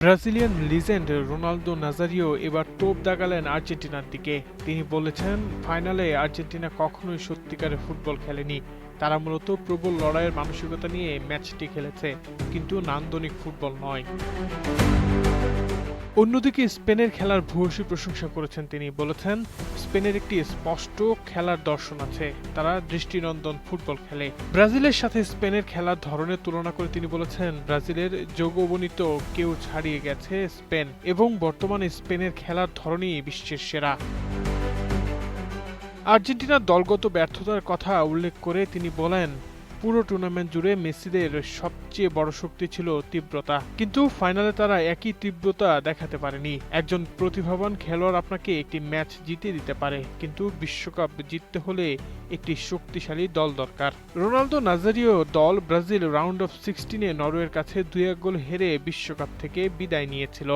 Brazilian legend Ronaldo Nazario এবার তোপ দাগালেন আর্জেন্টিনার দিকে। তিনি বলেছেন, ফাইনালে আর্জেন্টিনা কখনোই সত্যিকারের ফুটবল খেলেনি। তারা মূলত প্রবল লড়াইয়ের মানসিকতা নিয়ে ম্যাচটি খেলেছে, কিন্তু নান্দনিক ফুটবল নয়। অন্যদিকে স্পেনের খেলার ভূয়সী প্রশংসা করেছেন তিনি। বলেছেন, স্পেনের একটি স্পষ্ট খেলার দর্শন আছে, তারা দৃষ্টিনন্দন ফুটবল খেলে। ব্রাজিলের সাথে স্পেনের খেলার ধরনের তুলনা করে তিনি বলেছেন, ব্রাজিলের যৌগবনিত কেউ ছাড়িয়ে গেছে স্পেন, এবং বর্তমানে স্পেনের খেলার ধরনই বিশ্বের সেরা। আর্জেন্টিনার দলগত ব্যর্থতার কথা উল্লেখ করে তিনি বলেন, পুরো টুর্নামেন্ট জুড়ে মেসিদের সবচেয়ে বড় শক্তি ছিল তীব্রতা, কিন্তু ফাইনালে তারা একই তীব্রতা দেখাতে পারেনি। একজন প্রতিভাবান খেলোয়াড় আপনাকে একটি ম্যাচ জিতে দিতে পারে, কিন্তু বিশ্বকাপ জিততে হলে একটি শক্তিশালী দল দরকার। রোনালদো নাজারিও দল ব্রাজিল রাউন্ড অফ 16-এ নরওয়ের কাছে 2-1 গোল হেরে বিশ্বকাপ থেকে বিদায় নিয়েছিল।